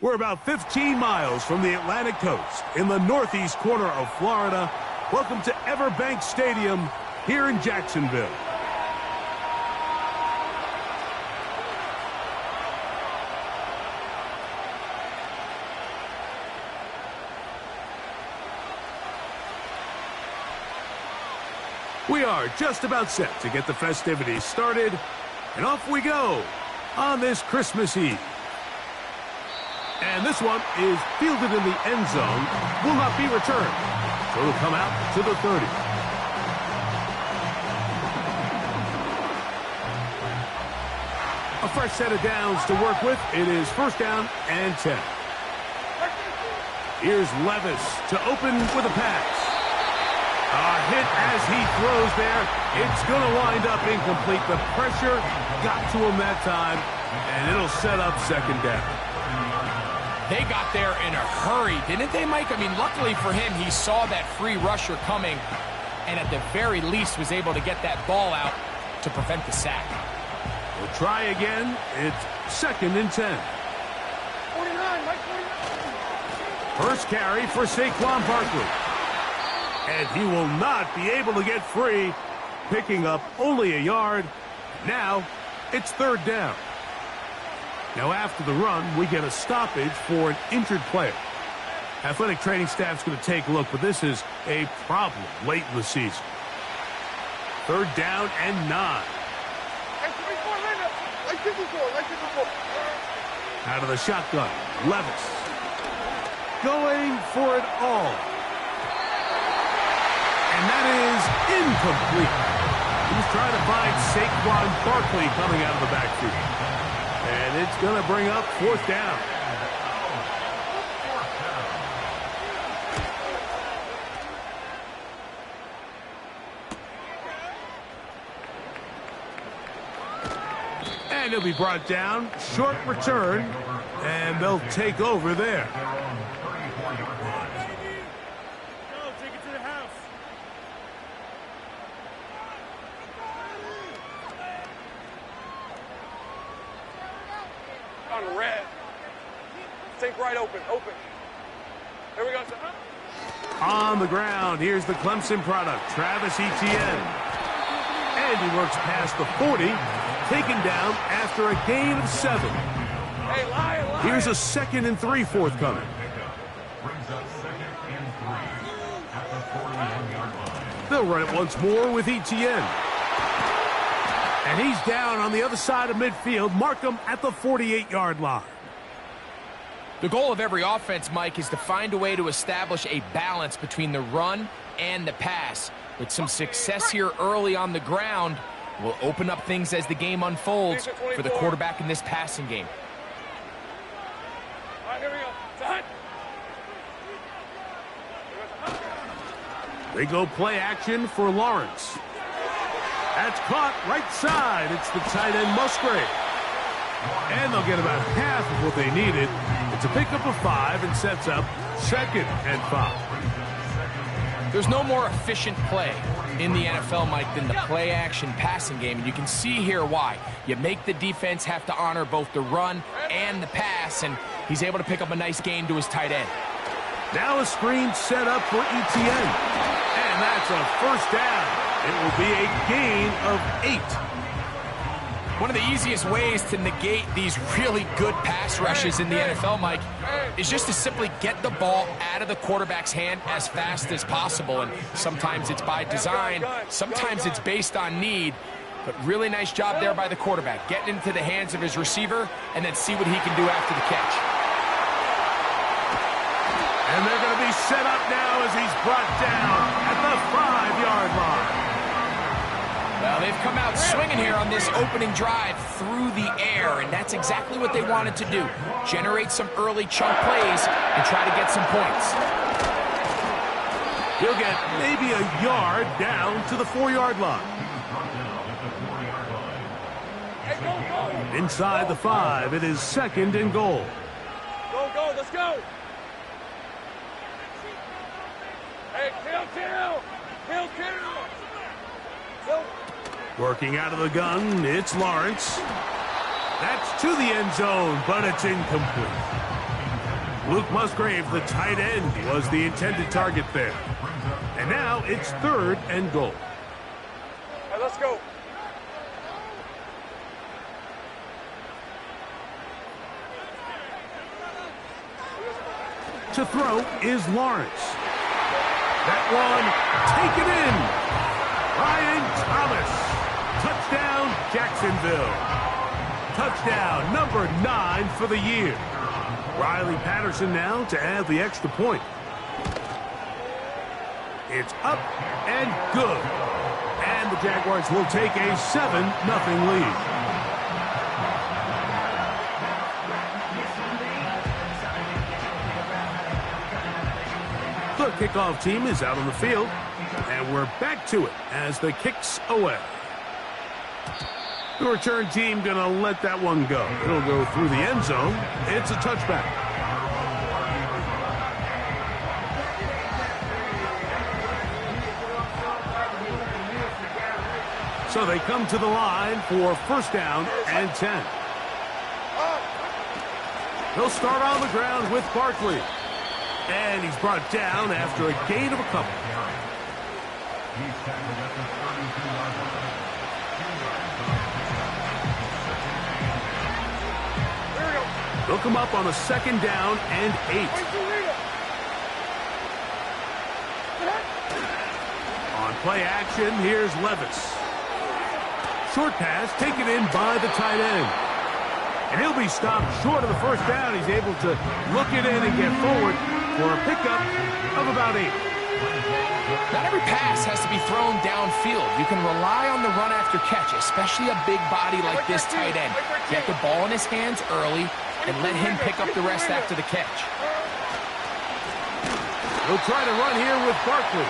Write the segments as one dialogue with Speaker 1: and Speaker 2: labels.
Speaker 1: We're about 15 miles from the Atlantic coast in the northeast corner of Florida. Welcome to Everbank Stadium here in Jacksonville. We are just about set to get the festivities started, and off we go on this Christmas Eve. And this one is fielded in the end zone, will not be returned, so it'll come out to the 30. A fresh set of downs to work with. It is first down and 10. Here's Levis to open with a pass. A hit as he throws there. It's going to wind up incomplete. The pressure got to him that time, and it'll set up second down.
Speaker 2: They got there in a hurry, didn't they, Mike? I mean, luckily for him, he saw that free rusher coming, and at the very least was able to get that ball out to prevent the sack.
Speaker 1: We'll try again. It's second and 10.
Speaker 3: 49, Mike, 49.
Speaker 1: First carry for Saquon Barkley. And he will not be able to get free, picking up only a yard. Now, it's third down. Now, after the run, we get a stoppage for an injured player. Athletic training staff's going to take a look, but this is a problem late in the season. Third down and 9. Out of the shotgun, Levis. Going for it all. And that is incomplete. He's trying to find Saquon Barkley coming out of the backfield. And it's going to bring up fourth down. And he'll be brought down. Short return. And they'll take over there.
Speaker 3: On red. Take right open. Here we go.
Speaker 1: On the ground, here's the Clemson product, Travis Etienne. And he works past the 40, taken down after a gain of 7.
Speaker 3: Hey, lion.
Speaker 1: Here's a 2nd and 3 forthcoming. They'll run it once more with Etienne. And he's down on the other side of midfield. Mark him at the 48-yard line.
Speaker 2: The goal of every offense, Mike, is to find a way to establish a balance between the run and the pass. With some success here early on the ground, will open up things as the game unfolds for the quarterback in this passing game.
Speaker 3: All right, here we go. Side.
Speaker 1: They go play action for Lawrence. That's caught right side. It's the tight end Musgrave. And they'll get about half of what they needed. It's a pickup of 5 and sets up 2nd and 5.
Speaker 2: There's no more efficient play in the NFL, Mike, than the play-action passing game. And you can see here why. You make the defense have to honor both the run and the pass, and he's able to pick up a nice gain to his tight end.
Speaker 1: Now a screen set up for Etienne. And that's a first down. It will be a gain of 8.
Speaker 2: One of the easiest ways to negate these really good pass rushes in the NFL, Mike, is just to simply get the ball out of the quarterback's hand as fast as possible. And sometimes it's by design, sometimes it's based on need. But really nice job there by the quarterback, getting into the hands of his receiver and then see what he can do after the catch.
Speaker 1: And they're going to be set up now as he's brought down at the 5-yard line.
Speaker 2: Well, they've come out swinging here on this opening drive through the air, and that's exactly what they wanted to do. Generate some early chunk plays and try to get some points.
Speaker 1: He'll get maybe a yard down to the 4-yard line. Inside the 5, it is 2nd and goal.
Speaker 3: Go, let's go. Hey, kill.
Speaker 1: Working out of the gun, it's Lawrence. That's to the end zone, but it's incomplete. Luke Musgrave, the tight end, was the intended target there. And now it's 3rd and goal.
Speaker 3: All right, let's go.
Speaker 1: To throw is Lawrence. That one taken in. Ryan Thomas. Touchdown, Jacksonville. Touchdown, number 9 for the year. Riley Patterson now to add the extra point. It's up and good. And the Jaguars will take a 7-0 lead. The kickoff team is out on the field, and we're back to it as the kick's away. The return team going to let that one go. It'll go through the end zone. It's a touchback. So they come to the line for 1st down and 10. They'll start on the ground with Barkley. And he's brought down after a gain of a couple. They'll come up on a 2nd down and 8. On play action, here's Levis. Short pass taken in by the tight end. And he'll be stopped short of the 1st down. He's able to look it in and get forward for a pickup of about 8.
Speaker 2: Not every pass has to be thrown downfield. You can rely on the run after catch, especially a big body like this tight end. Get the ball in his hands early and let him pick up the rest after the catch.
Speaker 1: He'll try to run here with Barkley.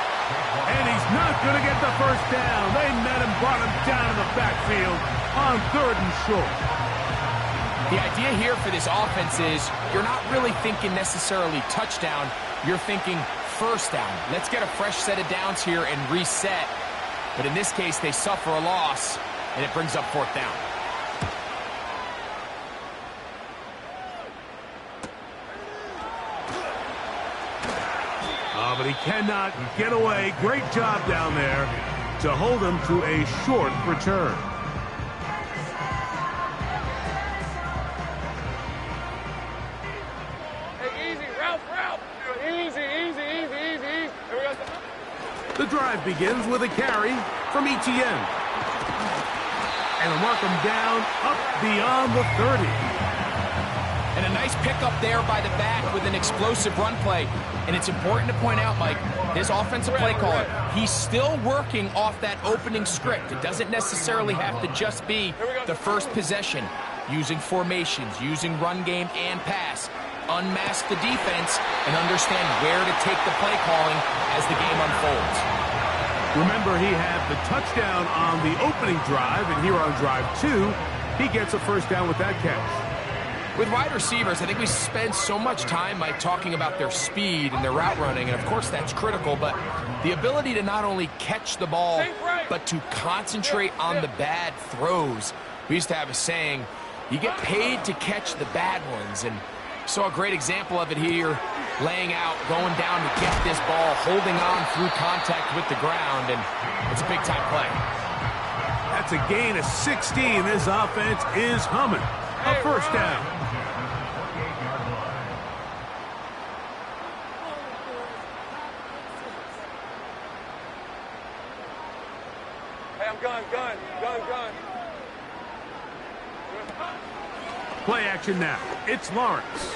Speaker 1: And he's not going to get the 1st down. They met him, brought him down to the backfield on 3rd and short.
Speaker 2: The idea here for this offense is you're not really thinking necessarily touchdown. You're thinking 1st down. Let's get a fresh set of downs here and reset. But in this case, they suffer a loss, and it brings up 4th down.
Speaker 1: But he cannot get away. Great job down there to hold him to a short return. The drive begins with a carry from Etienne. And they'll mark him down up beyond the 30.
Speaker 2: And a nice pickup there by the back with an explosive run play. And it's important to point out, Mike, this offensive play caller, he's still working off that opening script. It doesn't necessarily have to just be the first possession. Using formations, using run game and pass. Unmask the defense and understand where to take the play calling as the game unfolds.
Speaker 1: Remember, he had the touchdown on the opening drive, and here on drive 2, he gets a 1st down with that catch.
Speaker 2: With wide receivers, I think we spend so much time, Mike, talking about their speed and their route running, and of course that's critical, but the ability to not only catch the ball, but to concentrate on the bad throws. We used to have a saying, you get paid to catch the bad ones, and saw a great example of it here, laying out, going down to get this ball, holding on through contact with the ground, and it's a big-time play.
Speaker 1: That's a gain of 16. This offense is humming. A 1st down.
Speaker 3: Hey, I'm gun.
Speaker 1: Play action now. It's Lawrence.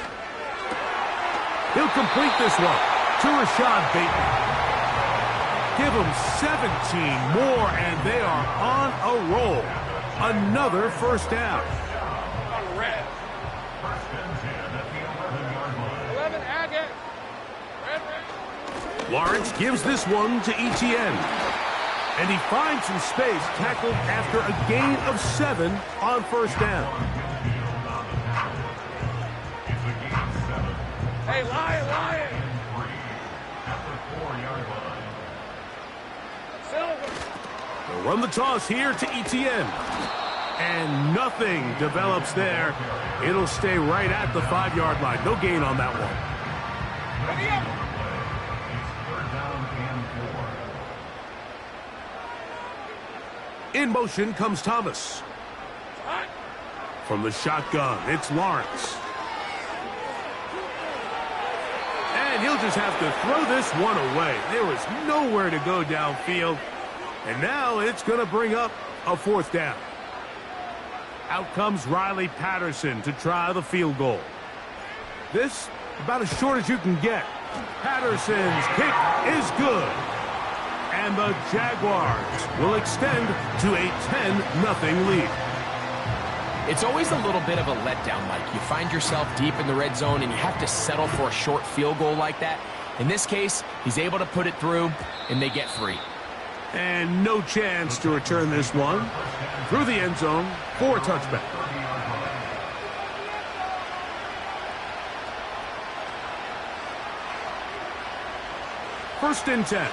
Speaker 1: He'll complete this one to Rashad Bateman. Give him 17 more, and they are on a roll. Another 1st down.
Speaker 3: On red. 11, Agate. Red.
Speaker 1: Lawrence gives this one to Etienne. And he finds some space, tackled after a gain of 7 on 1st down.
Speaker 3: Hey, Lion!
Speaker 1: They'll run the toss here to Etienne. And nothing develops there. It'll stay right at the 5-yard line. No gain on that one. In motion comes Thomas. From the shotgun, it's Lawrence. And he'll just have to throw this one away. There was nowhere to go downfield. And now it's going to bring up a 4th down. Out comes Riley Patterson to try the field goal. This about as short as you can get. Patterson's kick is good. And the Jaguars will extend to a 10-0 lead.
Speaker 2: It's always a little bit of a letdown, Mike. You find yourself deep in the red zone and you have to settle for a short field goal like that. In this case, he's able to put it through and they get free.
Speaker 1: And no chance to return this one through the end zone for a touchback. First and 10.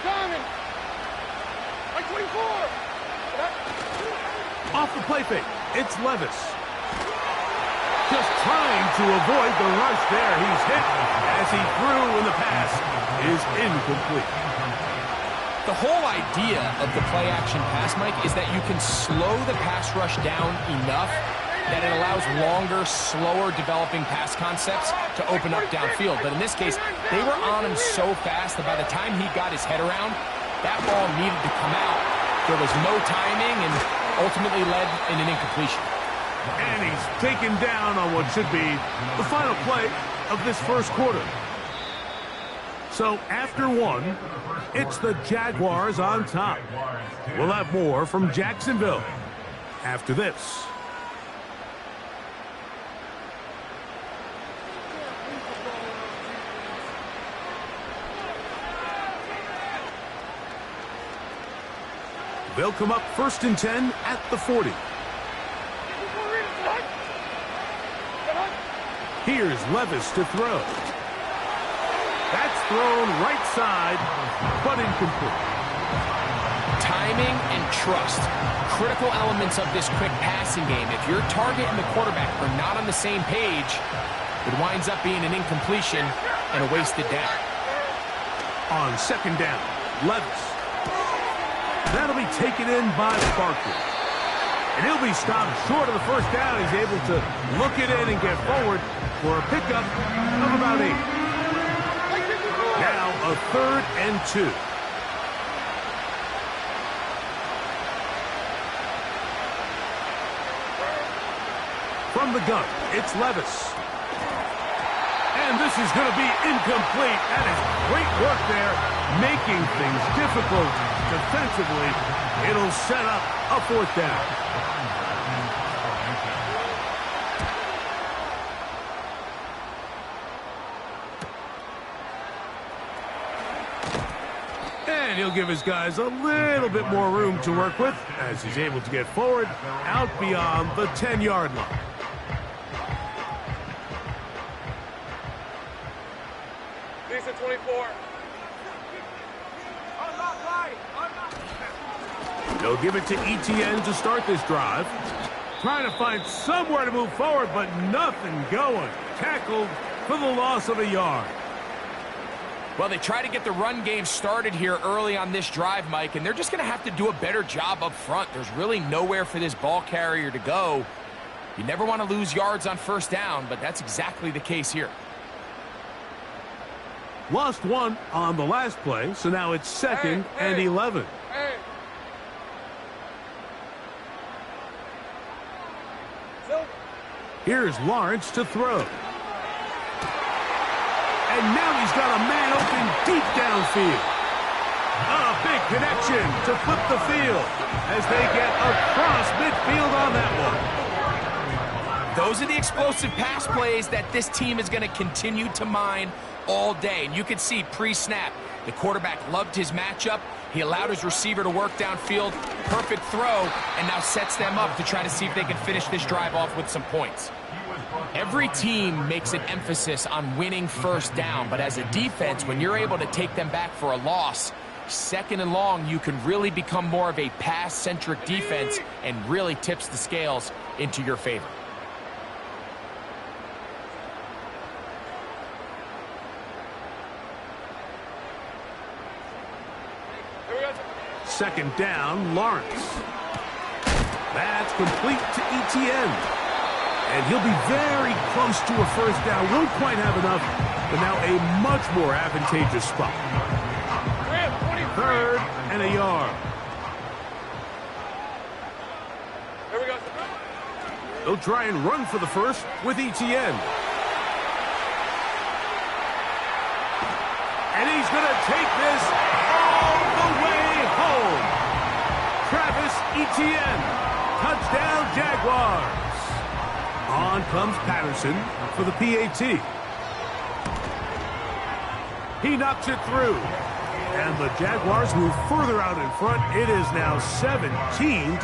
Speaker 3: Diamond. Like 24.
Speaker 1: Off the play fake, it's Levis. Just trying to avoid the rush there. He's hit as he threw, and the pass is incomplete.
Speaker 2: The whole idea of the play-action pass, Mike, is that you can slow the pass rush down enough that it allows longer, slower developing pass concepts to open up downfield. But in this case, they were on him so fast that by the time he got his head around, that ball needed to come out. There was no timing and ultimately led in an incompletion.
Speaker 1: And he's taken down on what should be the final play of this first quarter. So after one, it's the Jaguars on top. We'll have more from Jacksonville after this. They'll come up first and 10 at the 40. Here's Levis to throw. That's thrown right side, but incomplete.
Speaker 2: Timing and trust, critical elements of this quick passing game. If your target and the quarterback are not on the same page, it winds up being an incompletion and a wasted down.
Speaker 1: On second down, Levis. That'll be taken in by Barkley. And he'll be stopped short of the first down. He's able to look it in and get forward for a pickup of about 8. Now a 3rd and 2. From the gun, it's Levis. And this is going to be incomplete. That is great work there, making things difficult defensively. It'll set up a 4th down. And he'll give his guys a little bit more room to work with as he's able to get forward out beyond the 10-yard line.
Speaker 3: Decent 24.
Speaker 1: They'll give it to ETN to start this drive. Trying to find somewhere to move forward, but nothing going. Tackled for the loss of a yard.
Speaker 2: Well, they try to get the run game started here early on this drive, Mike, and they're just going to have to do a better job up front. There's really nowhere for this ball carrier to go. You never want to lose yards on first down, but that's exactly the case here.
Speaker 1: Lost one on the last play, so now it's 2nd and 11. Here's Lawrence to throw. And now he's got a man open deep downfield. A big connection to flip the field as they get across midfield on that one.
Speaker 2: Those are the explosive pass plays that this team is going to continue to mine all day. And you can see pre-snap, the quarterback loved his matchup. He allowed his receiver to work downfield. Perfect throw, and now sets them up to try to see if they can finish this drive off with some points. Every team makes an emphasis on winning first down, but as a defense, when you're able to take them back for a loss, 2nd and long, you can really become more of a pass-centric defense and really tips the scales into your favor.
Speaker 1: second down, Lawrence. That's complete to ETN. And he'll be very close to a first down. Won't quite have enough, but now a much more advantageous spot. Third and a yard.
Speaker 3: Here we go.
Speaker 1: They'll try and run for the first with ETN. And he's going to take this all the way home. Travis Etienne. Touchdown, Jaguars. On comes Patterson for the PAT. He knocks it through. And the Jaguars move further out in front. It is now 17-0.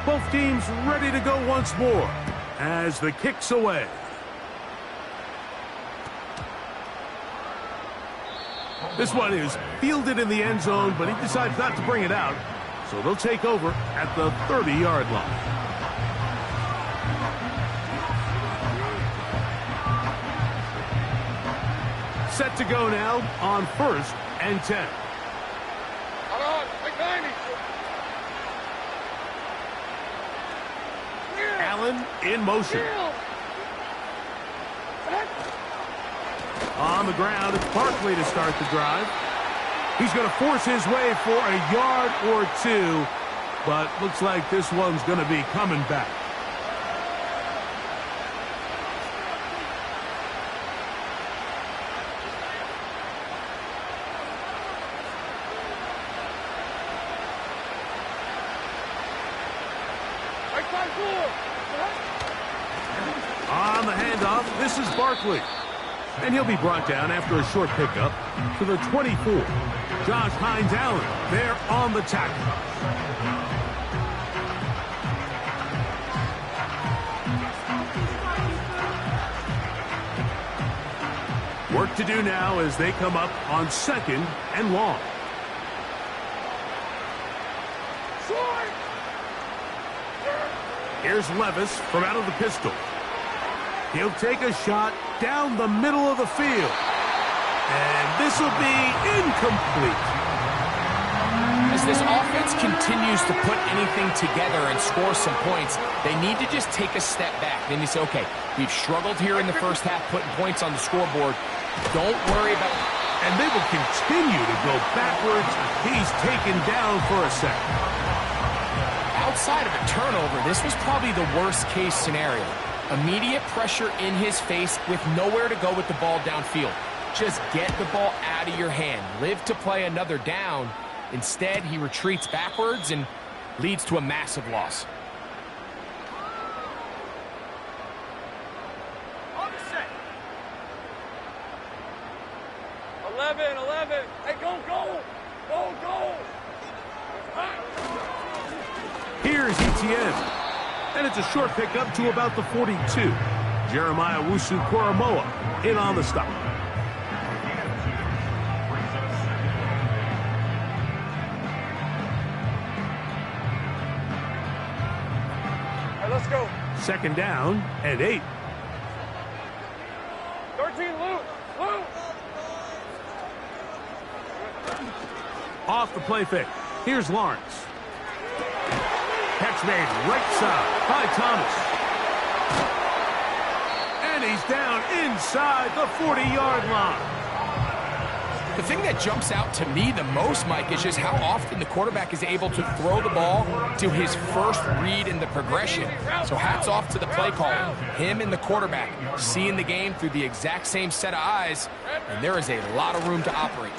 Speaker 1: Both teams ready to go once more as the kick's away. This one is fielded in the end zone, but he decides not to bring it out. So they'll take over at the 30-yard line. Set to go now on 1st and 10.
Speaker 3: Hold on, make 90.
Speaker 1: Allen in motion. On the ground, it's Barkley to start the drive. He's going to force his way for a yard or two, but looks like this one's going to be coming back. On the handoff, this is Barkley. And he'll be brought down after a short pickup to the 24. Josh Hines Allen there on the tackle. Work to do now as they come up on 2nd and long. Here's Levis from out of the pistol. He'll take a shot down the middle of the field. And this will be incomplete.
Speaker 2: As this offense continues to put anything together and score some points, they need to just take a step back. Then you say, okay, we've struggled here in the first half putting points on the scoreboard. Don't worry about it.
Speaker 1: And they will continue to go backwards. He's taken down for a second.
Speaker 2: Outside of a turnover, this was probably the worst-case scenario. Immediate pressure in his face with nowhere to go with the ball downfield. Just get the ball out of your hand. Live to play another down. Instead, he retreats backwards and leads to a massive loss.
Speaker 3: On the set. 11. Hey, go.
Speaker 1: Here's ETN. And it's a short pickup to about the 42. Jeremiah Wusu-Koramoah in on the stop.
Speaker 3: All right, let's go.
Speaker 1: 2nd down and 8.
Speaker 3: 13, Luke.
Speaker 1: Off the play fake. Here's Lawrence. Catch made right side by Thomas. And he's down inside the 40-yard line.
Speaker 2: The thing that jumps out to me the most, Mike, is just how often the quarterback is able to throw the ball to his first read in the progression. So hats off to the play caller. Him and the quarterback seeing the game through the exact same set of eyes, and there is a lot of room to operate.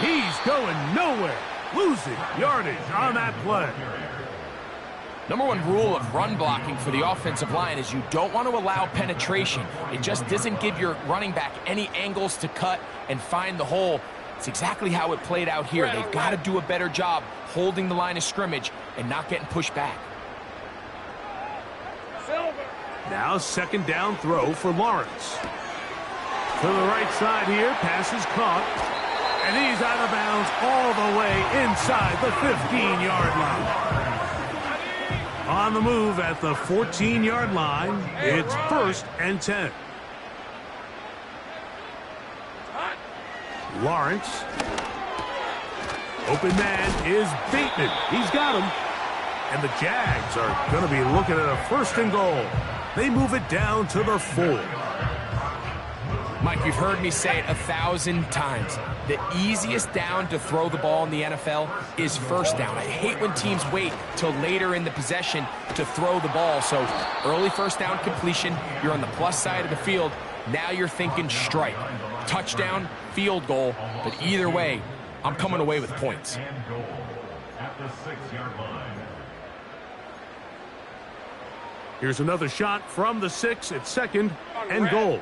Speaker 1: He's going nowhere. Losing yardage on that play.
Speaker 2: Number one rule of run blocking for the offensive line is you don't want to allow penetration. It just doesn't give your running back any angles to cut and find the hole. It's exactly how it played out here. They've got to do a better job holding the line of scrimmage and not getting pushed back.
Speaker 1: Now 2nd down throw for Lawrence. To the right side here, pass is caught. And he's out of bounds all the way inside the 15-yard line. On the move at the 14-yard line, it's 1st and 10. Lawrence. Open man is Bateman. He's got him. And the Jags are going to be looking at a 1st and goal. They move it down to the 4.
Speaker 2: Mike, you've heard me say it 1,000 times. The easiest down to throw the ball in the NFL is 1st down. I hate when teams wait till later in the possession to throw the ball. So early 1st down completion, you're on the plus side of the field. Now you're thinking strike. Touchdown, field goal. But either way, I'm coming away with points.
Speaker 1: Here's another shot from the 6 at 2nd and goal.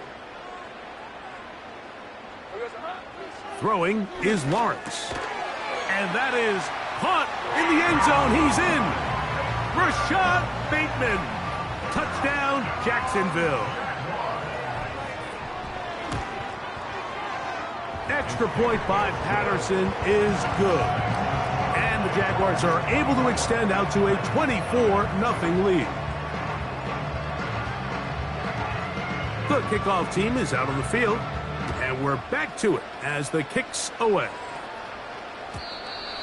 Speaker 1: Throwing is Lawrence. And that is caught in the end zone. He's in. Rashad Bateman. Touchdown, Jacksonville. Extra point by Patterson is good. And the Jaguars are able to extend out to a 24-0 lead. The kickoff team is out on the field. And we're back to it as the kick's away.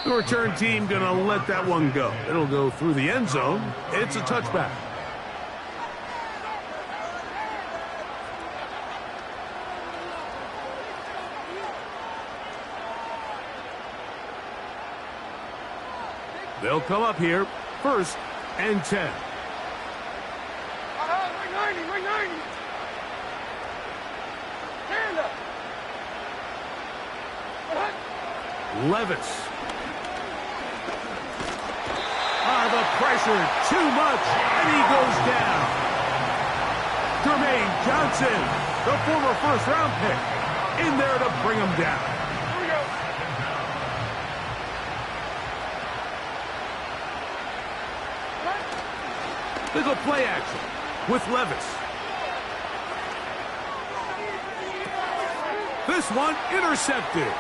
Speaker 1: The return team going to let that one go. It'll go through the end zone. It's a touchback. They'll come up here, 1st and 10.
Speaker 3: Right 90. Stand up.
Speaker 1: Levis. The pressure, too much, and he goes down. Jermaine Johnson, the former 1st-round pick, in there to bring him down.
Speaker 3: Here we go.
Speaker 1: They go play action with Levis. This one intercepted.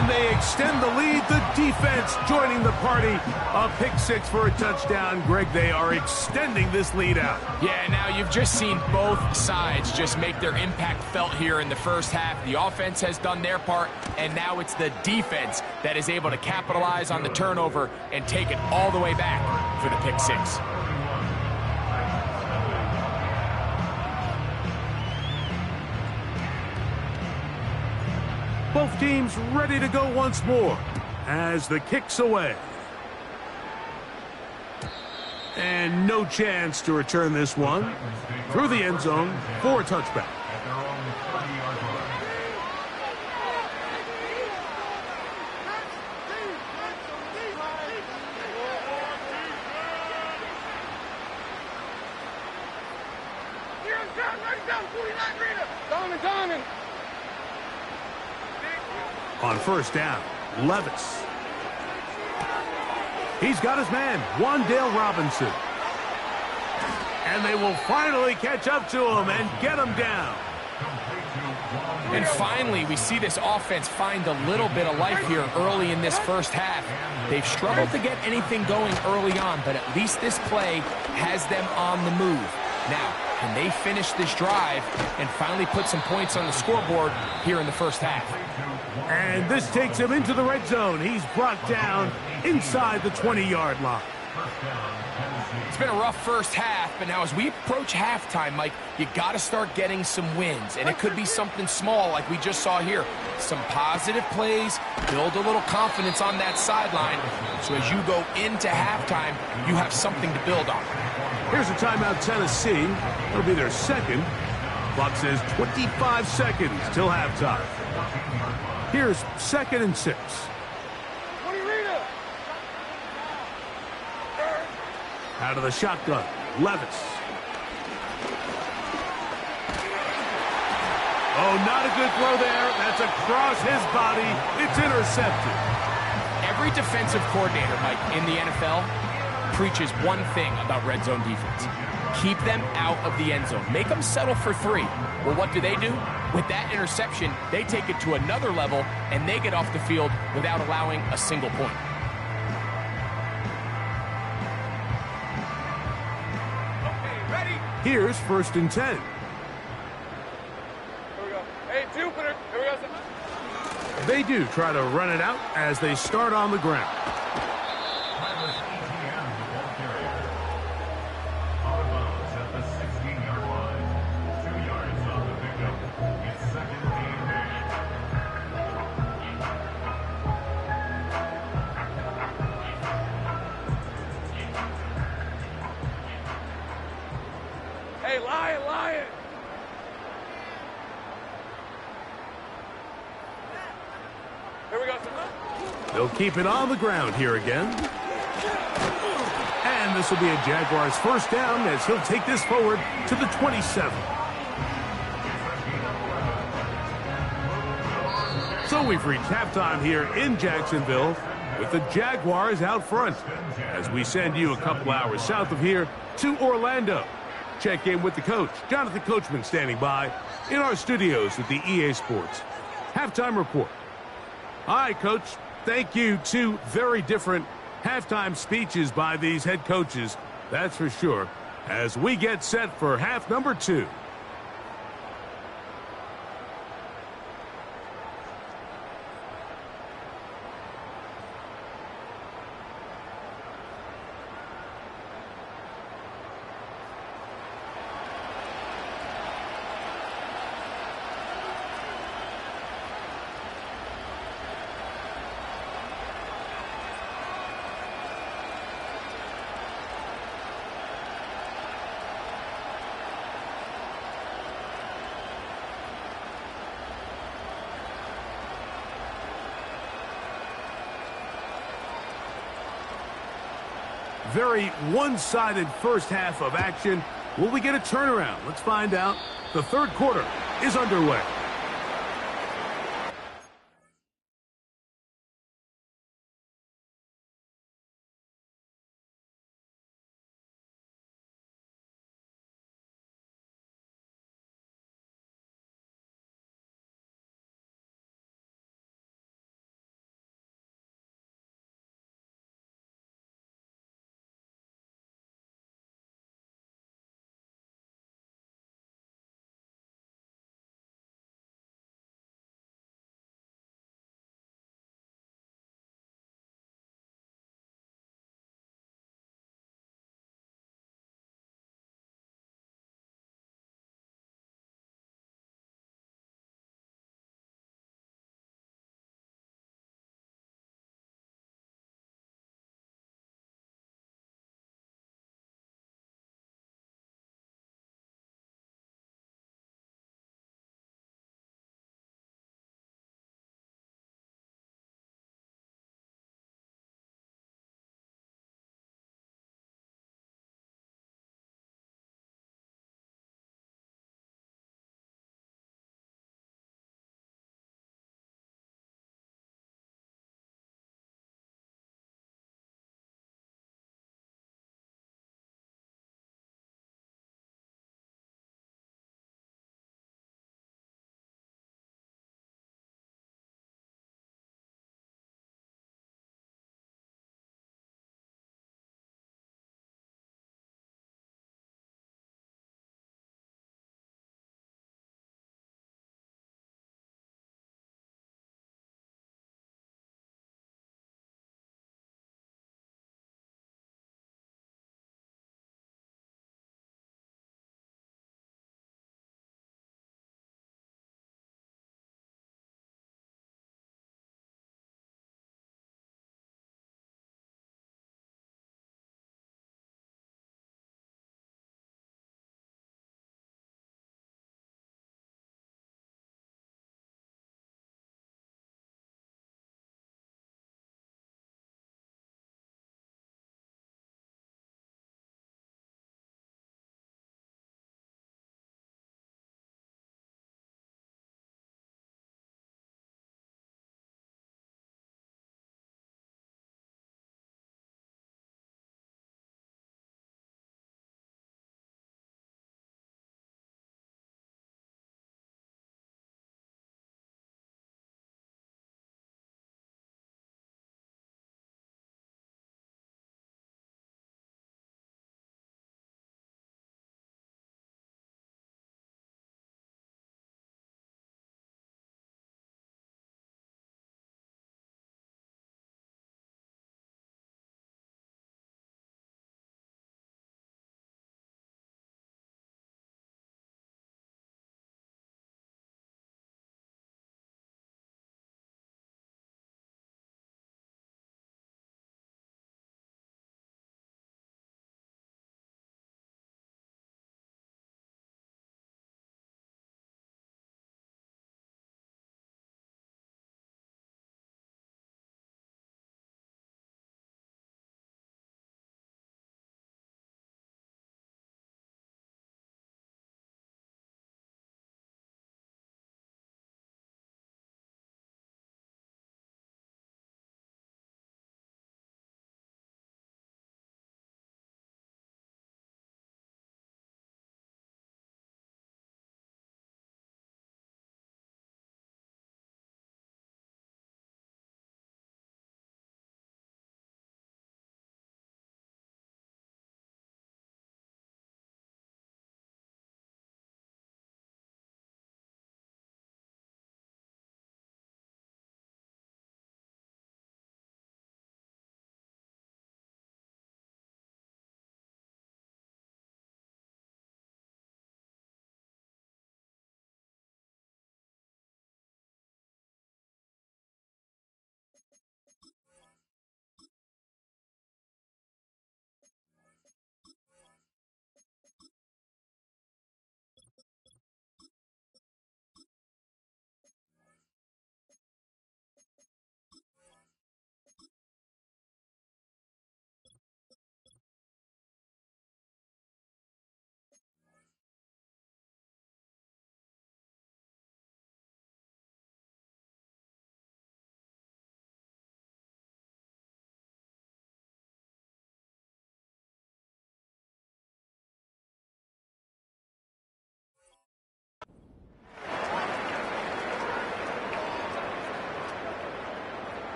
Speaker 1: And they extend the lead. The defense joining the party. A pick 6 for a touchdown. Greg, they are extending this lead out.
Speaker 2: Yeah, now you've just seen both sides just make their impact felt here in the 1st half. The offense has done their part, and now it's the defense that is able to capitalize on the turnover and take it all the way back for the pick 6.
Speaker 1: Both teams ready to go once more as the kick's away. And no chance to return this one through the end zone for a touchback. On 1st down, Levis. He's got his man, Wan'Dale Robinson. And they will finally catch up to him and get him down.
Speaker 2: And finally, we see this offense find a little bit of life here early in this 1st half. They've struggled to get anything going early on, but at least this play has them on the move. Now, can they finish this drive and finally put some points on the scoreboard here in the 1st half?
Speaker 1: And this takes him into the red zone. He's brought down inside the 20-yard line.
Speaker 2: It's been a rough 1st half, but now as we approach halftime, Mike, you got to start getting some wins. And it could be something small like we just saw here. Some positive plays, build a little confidence on that sideline. So as you go into halftime, you have something to build on.
Speaker 1: Here's a timeout, Tennessee. It'll be their 2nd. Clock says 25 seconds till halftime. Here's 2nd and 6. Out of the shotgun, Levis. Oh, not a good throw there. That's across his body. It's intercepted.
Speaker 2: Every defensive coordinator, Mike, in the NFL preaches one thing about red zone defense. Keep them out of the end zone. Make them settle for 3. Well, what do? With that interception, they take it to another level, and they get off the field without allowing a single point.
Speaker 3: Okay, ready?
Speaker 1: Here's 1st and 10.
Speaker 3: Here we go. Hey, Jupiter. Here we go.
Speaker 1: They do try to run it out as they start on the ground.
Speaker 3: Hey, Lion. Here we go.
Speaker 1: They'll keep it on the ground here again. And this will be a Jaguars 1st down as he'll take this forward to the 27. So we've reached halftime here in Jacksonville with the Jaguars out front as we send you a couple hours south of here to Orlando. Check in with the coach, Jonathan Coachman, standing by in our studios with the EA Sports Halftime Report. All right, Coach, thank you. 2 very different halftime speeches by these head coaches, that's for sure, as we get set for half number 2. Very one-sided first half of action. Will we get a turnaround? Let's find out. The 3rd quarter is underway.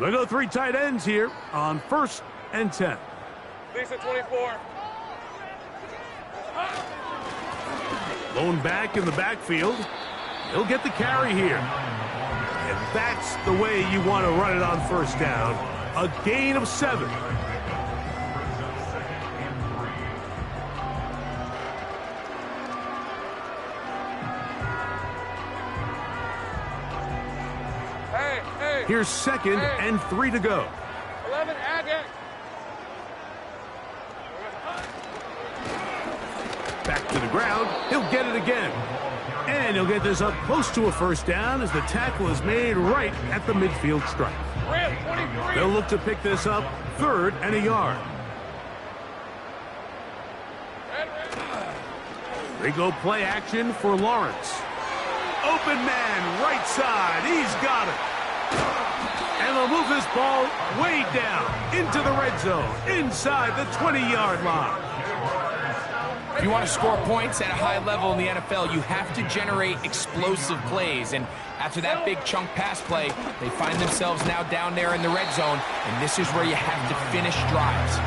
Speaker 1: They go 3 tight ends here on 1st and 10.
Speaker 3: Lisa 24.
Speaker 1: Lone back in the backfield. He'll get the carry here. And that's the way you want to run it on 1st down. A gain of 7. Here's 2nd and 3 to go.
Speaker 3: 11, Agate.
Speaker 1: Back to the ground. He'll get it again. And he'll get this up close to a 1st down as the tackle is made right at the midfield stripe. They'll look to pick this up 3rd and a yard. They go play action for Lawrence. Open man, right side. He's got it. And they'll move this ball way down into the red zone, inside the 20-yard line.
Speaker 2: If you want to score points at a high level in the NFL, you have to generate explosive plays. And after that big chunk pass play, they find themselves now down there in the red zone, and this is where you have to finish drives.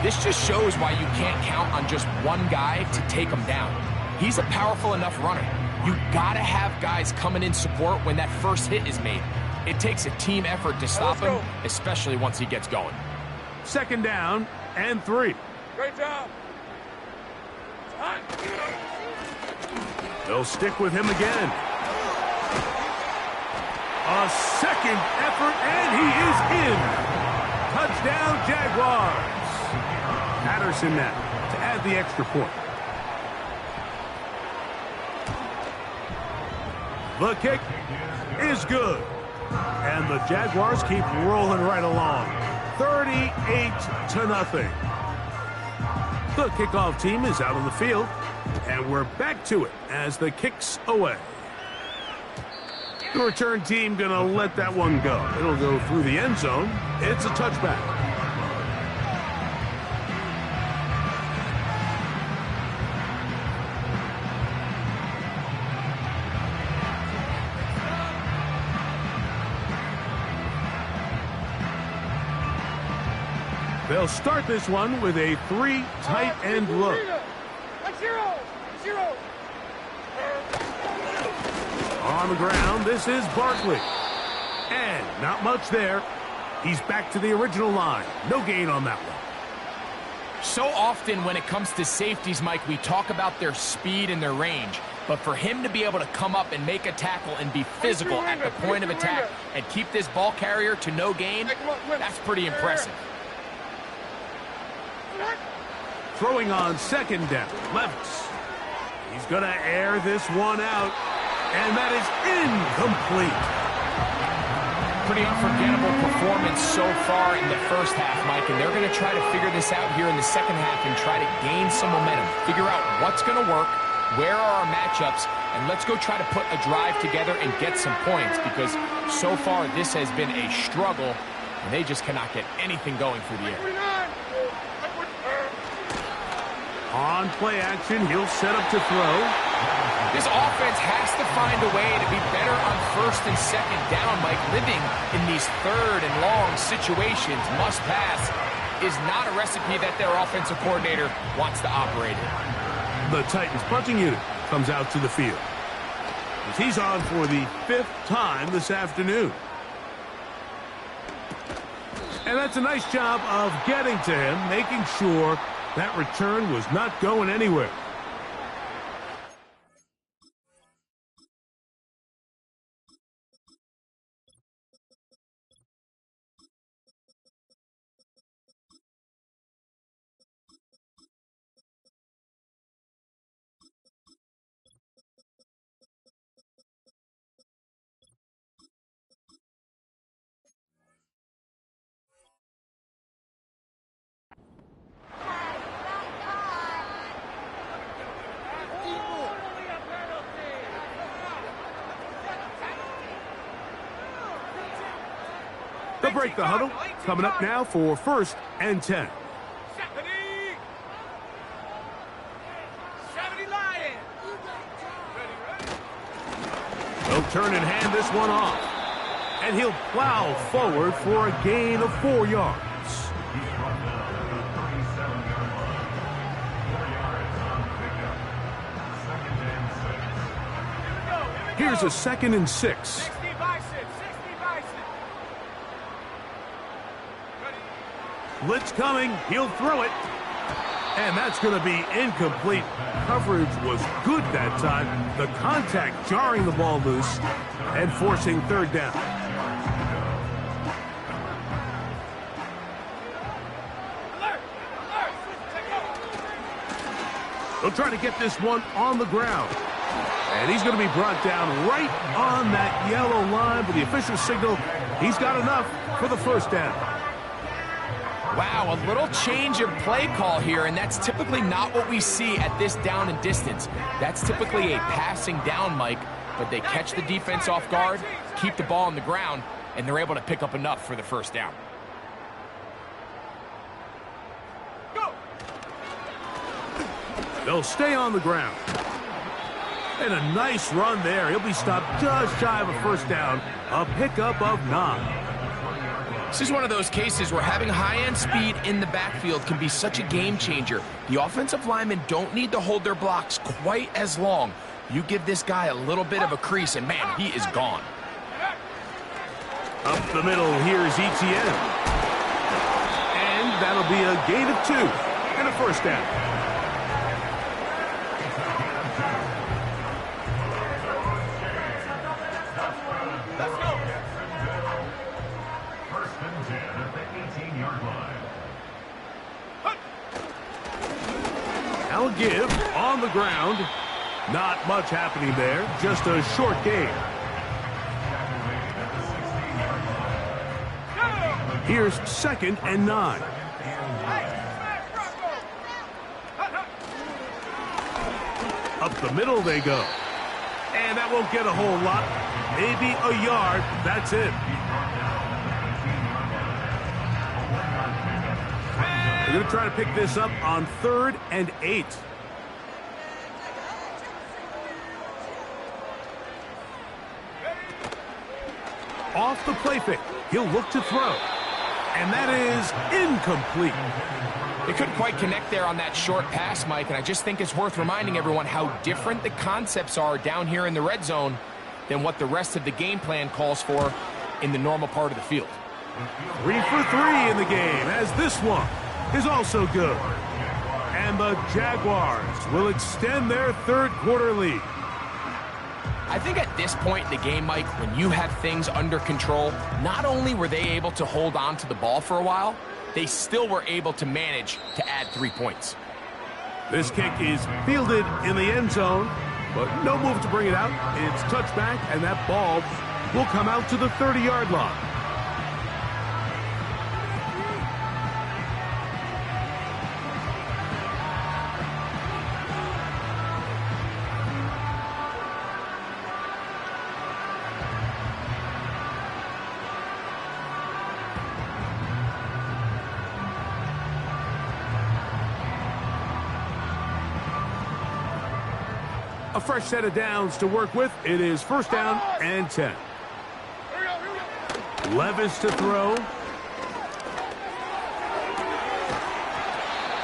Speaker 2: This just shows why you can't count on just one guy to take him down. He's a powerful enough runner. You got to have guys coming in support when that first hit is made. It takes a team effort to stop him, especially once he gets going.
Speaker 1: 2nd down and 3.
Speaker 3: Great job.
Speaker 1: They'll stick with him again. A 2nd effort, and he is in. Touchdown, Jaguars. Patterson now to add the extra point. The kick is good. And the Jaguars keep rolling right along. 38-0. The kickoff team is out on the field. And we're back to it as the kick's away. The return team going to let that one go. It'll go through the end zone. It's a touchback. They'll start this one with a 3 tight end look. On the ground, this is Barkley. And not much there. He's back to the original line. No gain on that one.
Speaker 2: So often when it comes to safeties, Mike, we talk about their speed and their range. But for him to be able to come up and make a tackle and be physical at the point of attack and keep this ball carrier to no gain, that's pretty impressive.
Speaker 1: Throwing on 2nd down, Levis. He's going to air this one out, and that is incomplete.
Speaker 2: Pretty unforgettable performance so far in the first half, Mike, and they're going to try to figure this out here in the second half and try to gain some momentum, figure out what's going to work, where are our matchups, and let's go try to put a drive together and get some points, because so far this has been a struggle, and they just cannot get anything going through the air.
Speaker 1: On play action, he'll set up to throw.
Speaker 2: This offense has to find a way to be better on 1st and 2nd down, Mike. Living in these 3rd and long situations, must pass, is not a recipe that their offensive coordinator wants to operate in.
Speaker 1: The Titans punting unit comes out to the field. As he's on for the 5th time this afternoon. And that's a nice job of getting to him, making sure that return was not going anywhere. They'll break the huddle. Coming up now for 1st and 10. They'll turn and hand this one off. And And he'll plow forward for a gain of 4 yards. Here's a 2nd and 6. Blitz coming. He'll throw it. And that's going to be incomplete. Coverage was good that time. The contact jarring the ball loose and forcing 3rd down. They'll try to get this one on the ground. And he's going to be brought down right on that yellow line. But the official signal, he's got enough for the 1st down.
Speaker 2: Wow, a little change of play call here, and that's typically not what we see at this down and distance. That's typically a passing down, Mike, but they catch the defense off guard, keep the ball on the ground, and they're able to pick up enough for the 1st down.
Speaker 1: They'll stay on the ground. And a nice run there. He'll be stopped just shy of a 1st down. A pickup of 9.
Speaker 2: This is one of those cases where having high-end speed in the backfield can be such a game changer. The offensive linemen don't need to hold their blocks quite as long. You give this guy a little bit of a crease, and man, he is gone.
Speaker 1: Up the middle, here's ETN. And that'll be a gain of 2 and a 1st down. Now a give on the ground. Not much happening there. Just a short gain. Here's 2nd and 9. Up the middle they go. And that won't get a whole lot. Maybe a yard. That's it. They're going to try to pick this up on 3rd and 8. Off the play fake. He'll look to throw. And that is incomplete.
Speaker 2: They couldn't quite connect there on that short pass, Mike, and I just think it's worth reminding everyone how different the concepts are down here in the red zone than what the rest of the game plan calls for in the normal part of the field.
Speaker 1: 3 for 3 in the game, as this one is also good. And the Jaguars will extend their 3rd quarter lead.
Speaker 2: I think at this point in the game, Mike, when you have things under control, not only were they able to hold on to the ball for a while, they still were able to manage to add 3 points.
Speaker 1: This kick is fielded in the end zone, but no move to bring it out. It's touchback, and that ball will come out to the 30-yard line. A fresh set of downs to work with. It is 1st down and 10. Levis to throw.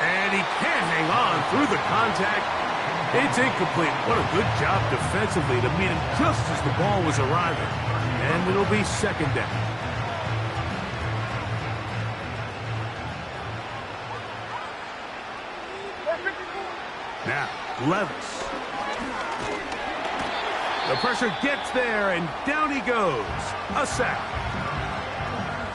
Speaker 1: And he can't hang on through the contact. It's incomplete. What a good job defensively to meet him just as the ball was arriving. And it'll be 2nd down. Now, Levis. The pressure gets there, and down he goes. A sack.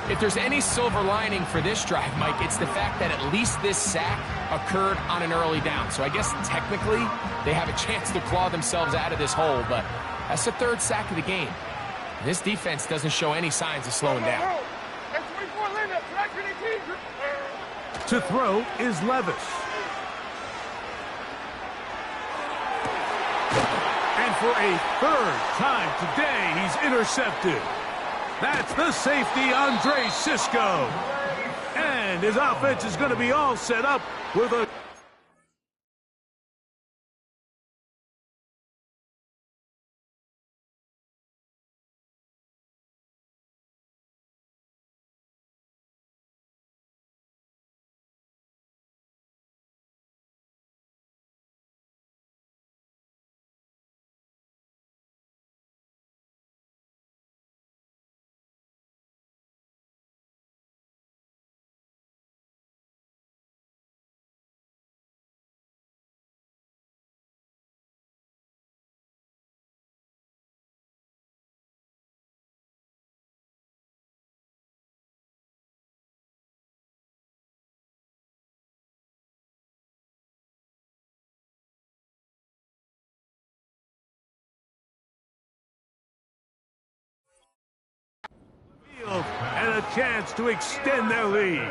Speaker 2: If there's any silver lining for this drive, Mike, it's the fact that at least this sack occurred on an early down. So I guess technically they have a chance to claw themselves out of this hole, but that's the 3rd sack of the game. This defense doesn't show any signs of slowing down.
Speaker 1: To throw is Levis. And for a 3rd time today, he's intercepted. That's the safety, Andre Sisco. And his offense is going to be all set up with a chance to extend their lead.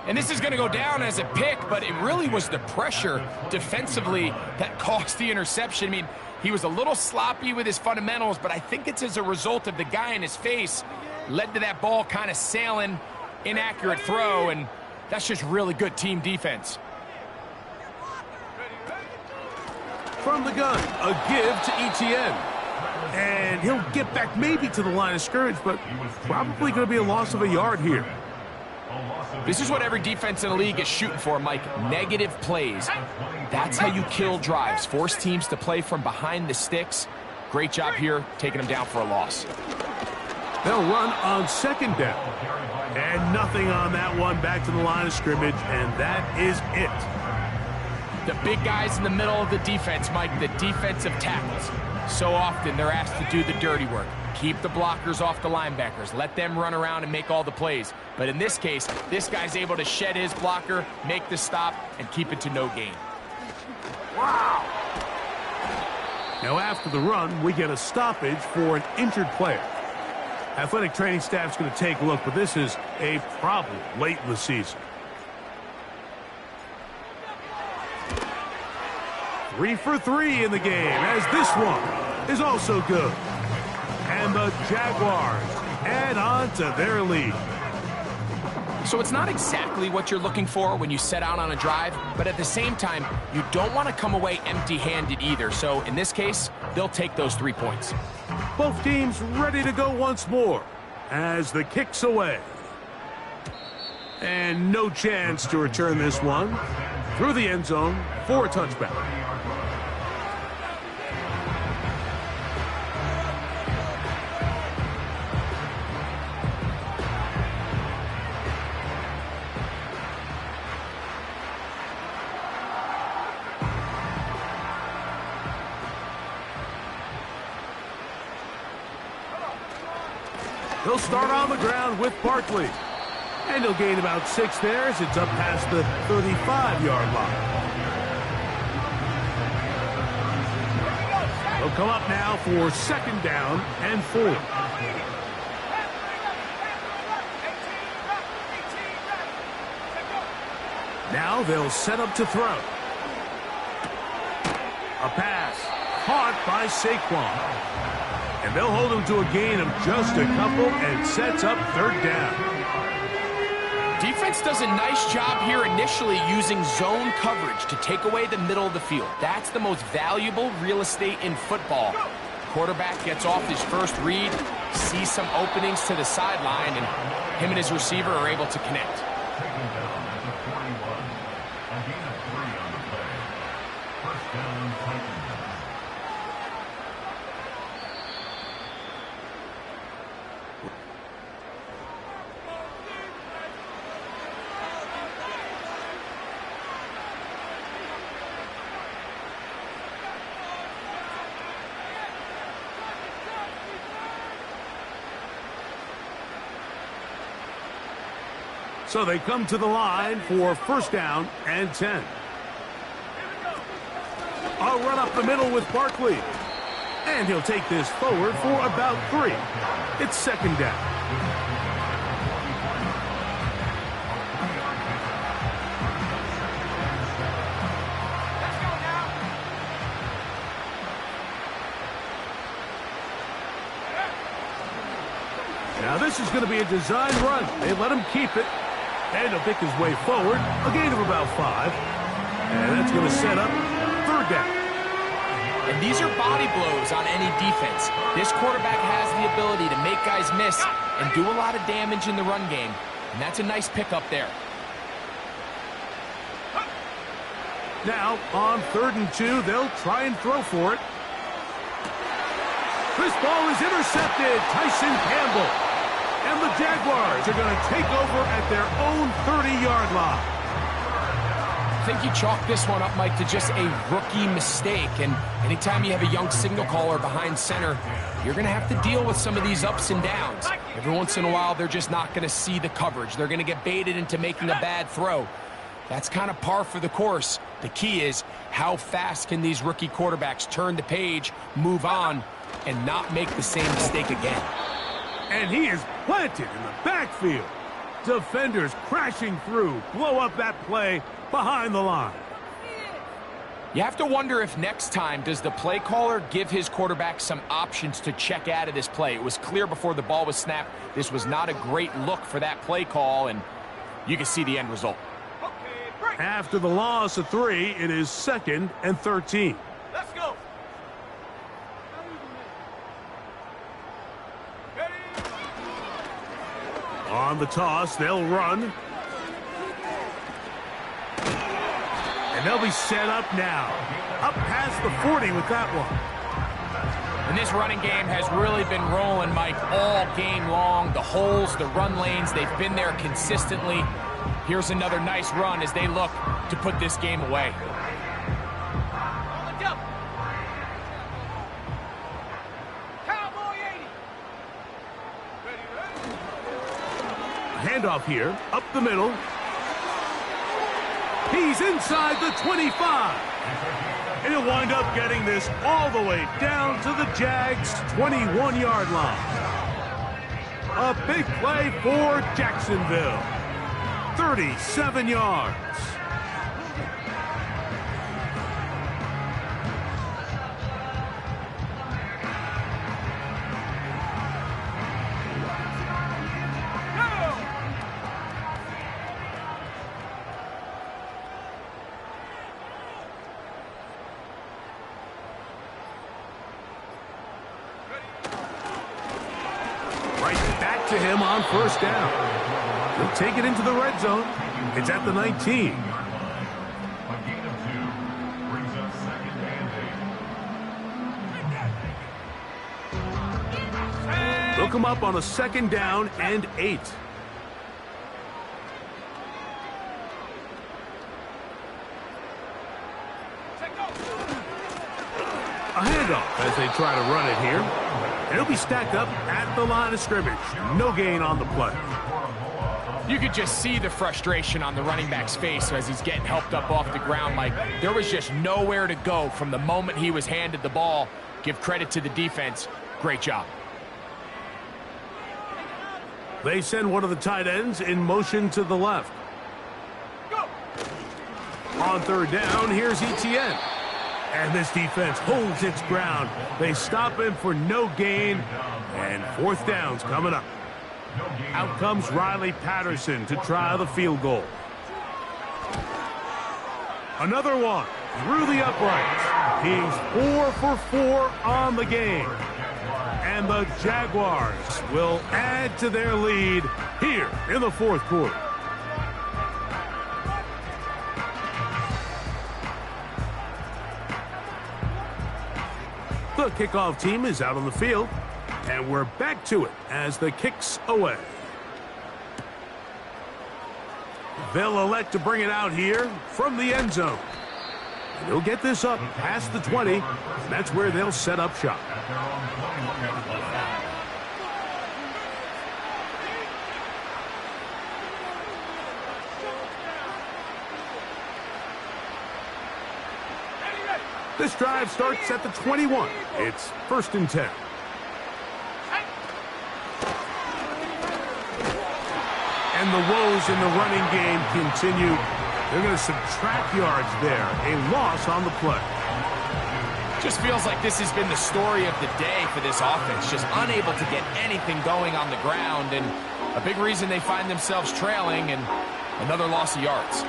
Speaker 2: And this is going to go down as a pick, but it really was the pressure defensively that caused the interception. I mean, he was a little sloppy with his fundamentals, but I think it's as a result of the guy in his face led to that ball kind of sailing, inaccurate throw, and that's just really good team defense.
Speaker 1: From the gun, a give to Etienne. And he'll get back maybe to the line of scrimmage, but probably going to be a loss of a yard here.
Speaker 2: This is what every defense in the league is shooting for, Mike. Negative plays. That's how you kill drives. Force teams to play from behind the sticks. Great job here, taking them down for a loss.
Speaker 1: They'll run on second down. And nothing on that one, back to the line of scrimmage, and that is it.
Speaker 2: The big guys in the middle of the defense, Mike, the defensive tackles. So often they're asked to do the dirty work. Keep the blockers off the linebackers. Let them run around and make all the plays. But in this case, this guy's able to shed his blocker, make the stop, and keep it to no gain.
Speaker 1: Wow! Now after the run, we get a stoppage for an injured player. Athletic training staff's going to take a look, but this is a problem late in the season. 3 for 3 in the game, as this one is also good. And the Jaguars add on to their lead.
Speaker 2: So it's not exactly what you're looking for when you set out on a drive, but at the same time, you don't want to come away empty-handed either. So in this case, they'll take those 3 points.
Speaker 1: Both teams ready to go once more as the kick's away. And no chance to return this one through the end zone for a touchback. He'll start on the ground with Barkley. And he'll gain about 6 there as it's up past the 35-yard line. He'll come up now for second down and 4. Now they'll set up to throw. A pass caught by Saquon. And they'll hold him to a gain of just a couple and sets up third down.
Speaker 2: Defense does a nice job here initially using zone coverage to take away the middle of the field. That's the most valuable real estate in football. Quarterback gets off his first read, sees some openings to the sideline, and him and his receiver are able to connect.
Speaker 1: So they come to the line for first down and 10. A run up the middle with Barkley. And he'll take this forward for about 3. It's second down. Now this is going to be a design run. They let him keep it. And he'll pick his way forward, a gain of about 5. And that's going to set up third down.
Speaker 2: And these are body blows on any defense. This quarterback has the ability to make guys miss and do a lot of damage in the run game. And that's a nice pickup there.
Speaker 1: Now, on 3rd and 2, they'll try and throw for it. This ball is intercepted. Tyson Campbell. And the Jaguars are going to take over at their own 30-yard line.
Speaker 2: I think you chalk this one up, Mike, to just a rookie mistake. And anytime you have a young signal caller behind center, you're going to have to deal with some of these ups and downs. Every once in a while, they're just not going to see the coverage. They're going to get baited into making a bad throw. That's kind of par for the course. The key is how fast can these rookie quarterbacks turn the page, move on, and not make the same mistake again.
Speaker 1: And he is planted in the backfield. Defenders crashing through, blow up that play behind the line.
Speaker 2: You have to wonder if next time does the play caller give his quarterback some options to check out of this play. It was clear before the ball was snapped. This was not a great look for that play call, and you can see the end result.
Speaker 1: After the loss of 3, it is 2nd and 13.
Speaker 3: Let's go.
Speaker 1: On the toss, they'll run. And they'll be set up now. Up past the 40 with that one.
Speaker 2: And this running game has really been rolling, Mike, all game long. The holes, the run lanes, they've been there consistently. Here's another nice run as they look to put this game away.
Speaker 1: Handoff here, up the middle. He's inside the 25. And he'll wind up getting this all the way down to the Jags' 21-yard line. A big play for Jacksonville. 37 yards. Right back to him on first down. He'll take it into the red zone. It's at the 19. They'll come up on a 2nd down and 8. A handoff as they try to run it here. And it'll be stacked up at the line of scrimmage. No gain on the play.
Speaker 2: You could just see the frustration on the running back's face as he's getting helped up off the ground, Mike. There was just nowhere to go from the moment he was handed the ball. Give credit to the defense. Great job.
Speaker 1: They send one of the tight ends in motion to the left.
Speaker 3: Go.
Speaker 1: On 3rd down, here's Etienne. And this defense holds its ground. They stop him for no gain. And 4th down's coming up. Out comes Riley Patterson to try the field goal. Another one through the uprights. He's 4 for 4 on the game. And the Jaguars will add to their lead here in the 4th quarter. The kickoff team is out on the field. And we're back to it as the kick's away. They'll elect to bring it out here from the end zone. And they'll get this up past the 20, and that's where they'll set up shop. This drive starts at the 21. It's 1st and 10. And the woes in the running game continue. They're going to subtract yards there. A loss on the play.
Speaker 2: Just feels like this has been the story of the day for this offense. Just unable to get anything going on the ground. And a big reason they find themselves trailing and another loss of yards.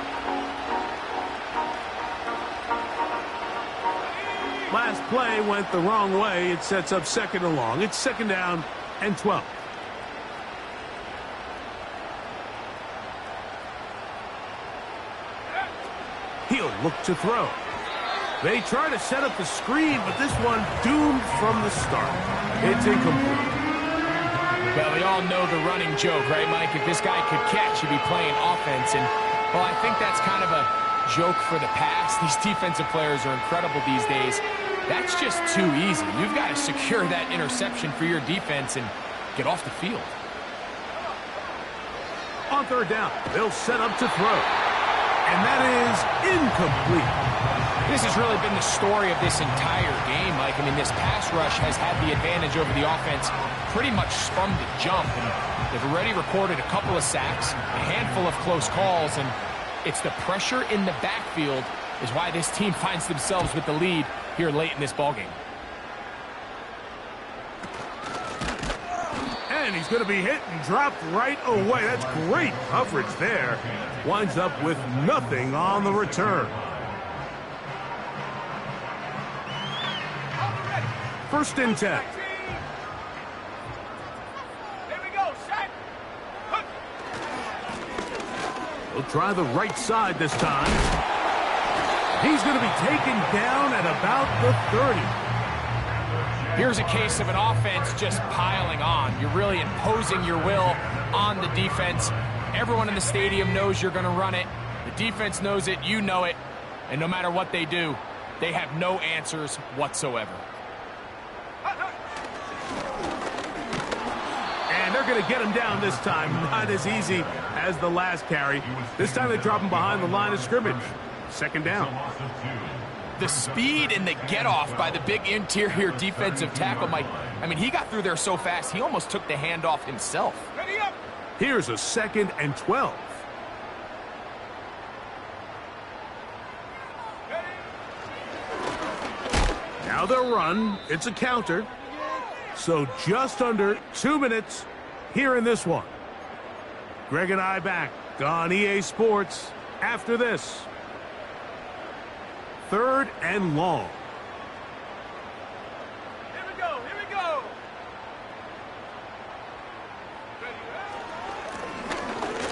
Speaker 1: Last play went the wrong way. It sets up 2nd and long. It's 2nd down and 12. He'll look to throw. They try to set up the screen, but this one doomed from the start. It's incomplete.
Speaker 2: Well, we all know the running joke, right, Mike? If this guy could catch, he'd be playing offense. And, well, I think that's kind of a joke for the past. These defensive players are incredible these days. That's just too easy. You've got to secure that interception for your defense and get off the field.
Speaker 1: On 3rd down, they'll set up to throw. And that is incomplete.
Speaker 2: This has really been the story of this entire game, Mike. I mean, this pass rush has had the advantage over the offense pretty much from the jump. And they've already recorded a couple of sacks, a handful of close calls, and it's the pressure in the backfield is why this team finds themselves with the lead here late in this ballgame.
Speaker 1: And he's going to be hit and dropped right away. That's great coverage there. Winds up with nothing on the return. First and 10.
Speaker 3: Here we go, set.
Speaker 1: He'll try the right side this time. He's going to be taken down at about the 30.
Speaker 2: Here's a case of an offense just piling on. You're really imposing your will on the defense. Everyone in the stadium knows you're going to run it. The defense knows it, you know it. And no matter what they do, they have no answers whatsoever.
Speaker 1: And they're going to get him down this time. Not as easy as the last carry. This time they drop him behind the line of scrimmage. Second down.
Speaker 2: The speed and the get-off by the big interior defensive tackle, Mike. I mean, he got through there so fast, he almost took the handoff himself.
Speaker 3: Ready up.
Speaker 1: Here's a 2nd and 12. Now they'll run. It's a counter. So just under 2 minutes here in this one. Greg and I back on EA Sports after this. 3rd and long.
Speaker 3: Here we go, here we go.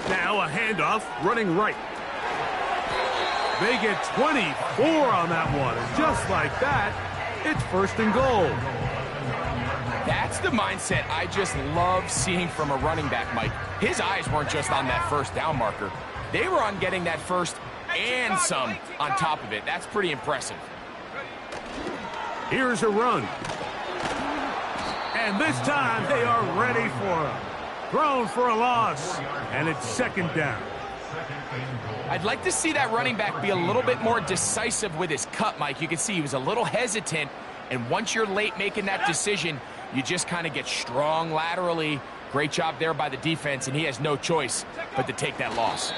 Speaker 1: Now a handoff running right. They get 24 on that one. And just like that, it's 1st and goal.
Speaker 2: That's the mindset I just love seeing from a running back, Mike. His eyes weren't just on that first down marker. They were on getting that first and some on top of it. That's pretty impressive.
Speaker 1: Here's a run. And this time they are ready for him. Thrown for a loss. And it's 2nd down.
Speaker 2: I'd like to see that running back be a little bit more decisive with his cut, Mike. You can see he was a little hesitant. And once you're late making that decision, you just kind of get strong laterally. Great job there by the defense, and he has no choice but to take that loss.